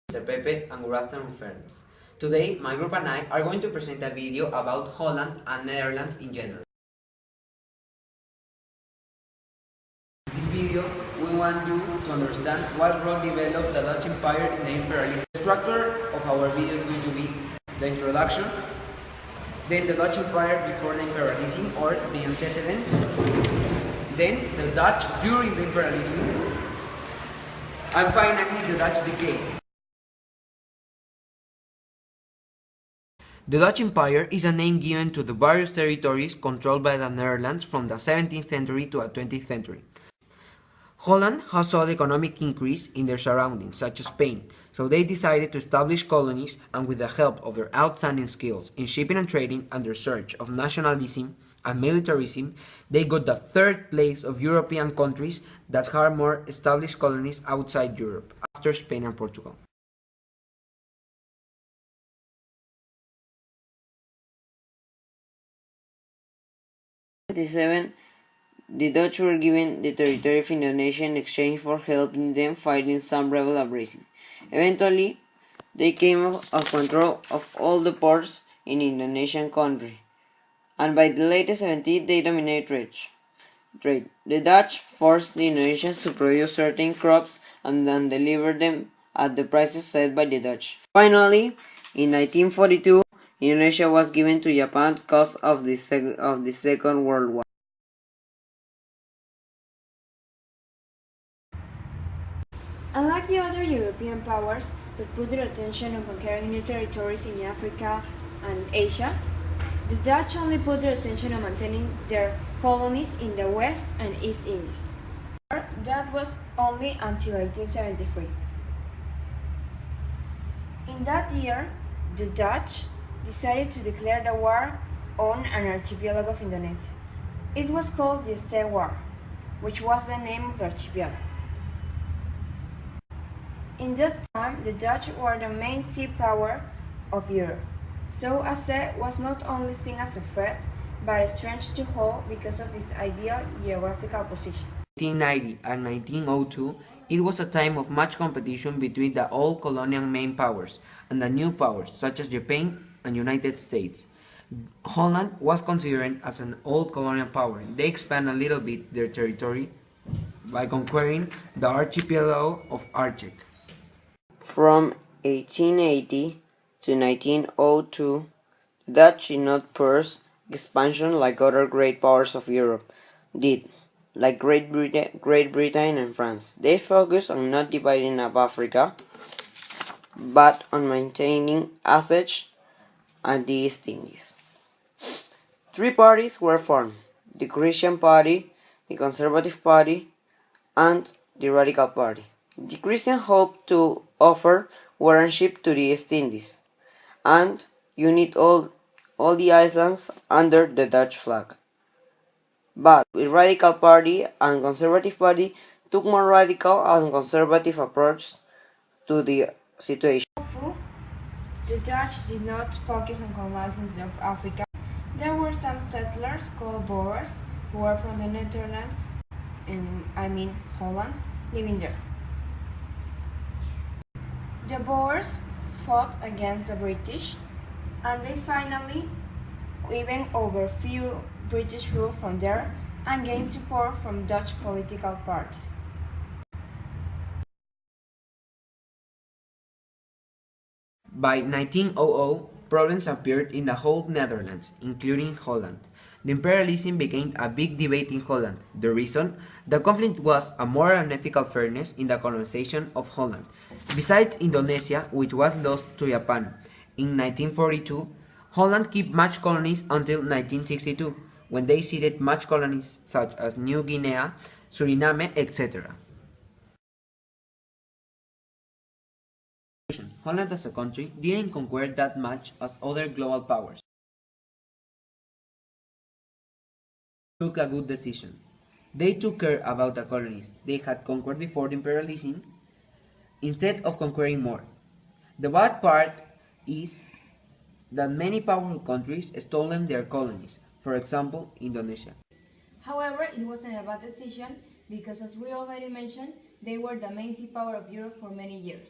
Mr. Pepe, and good afternoon, friends. Today, my group and I are going to present a video about Holland and Netherlands in general. In this video, we want you to understand what role developed the Dutch Empire in the imperialism. The structure of our video is going to be the introduction, then the Dutch Empire before the imperialism or the antecedents, then the Dutch during the imperialism, and finally the Dutch decay. The Dutch Empire is a name given to the various territories controlled by the Netherlands from the 17th century to the 20th century. Holland has saw the economic increase in their surroundings, such as Spain, so they decided to establish colonies, and with the help of their outstanding skills in shipping and trading and their search of nationalism and militarism, they got the third place of European countries that had more established colonies outside Europe, after Spain and Portugal. In 1927, the Dutch were given the territory of Indonesia in exchange for helping them fighting some rebel uprising. Eventually, they came of control of all the ports in Indonesian country, and by the late 70s they dominated trade. The Dutch forced the Indonesians to produce certain crops and then deliver them at the prices set by the Dutch. Finally, in 1942, Indonesia was given to Japan because of the Second World War. Unlike the other European powers that put their attention on conquering new territories in Africa and Asia, the Dutch only put their attention on maintaining their colonies in the West and East Indies. That was only until 1873. In that year, the Dutch decided to declare the war on an archipelago of Indonesia. It was called the Aceh War, which was the name of the archipelago. In that time, the Dutch were the main sea power of Europe, so Aceh was not only seen as a threat, but a strength to hold because of its ideal geographical position. 1890 and 1902, it was a time of much competition between the old colonial main powers and the new powers such as Japan and United States. Holland was considered as an old colonial power. They expanded a little bit their territory by conquering the archipelago of Aceh. From 1880 to 1902, the Dutch did not pursue expansion like other great powers of Europe did, like Great Britain and France. They focused on not dividing up Africa, but on maintaining assets and the East Indies. Three parties were formed: the Christian Party, the Conservative Party, and the Radical Party. The Christians hoped to offer warranship to the East Indies and unite all the islands under the Dutch flag. But the Radical Party and Conservative Party took more radical and conservative approach to the situation. The Dutch did not focus on colonizing of Africa. There were some settlers called Boers who were from the Netherlands, Holland, living there. The Boers fought against the British, and they finally even overthrew British rule from there and gained support from Dutch political parties. By 1900, problems appeared in the whole Netherlands, including Holland. The imperialism became a big debate in Holland. The reason? The conflict was a moral and ethical fairness in the colonization of Holland. Besides Indonesia, which was lost to Japan in 1942, Holland kept much colonies until 1962, when they ceded much colonies such as New Guinea, Suriname, etc. Holland as a country didn't conquer that much as other global powers. Took a good decision. They took care about the colonies they had conquered before the imperialism instead of conquering more. The bad part is that many powerful countries stole their colonies, for example, Indonesia. However, it wasn't a bad decision because, as we already mentioned, they were the main sea power of Europe for many years.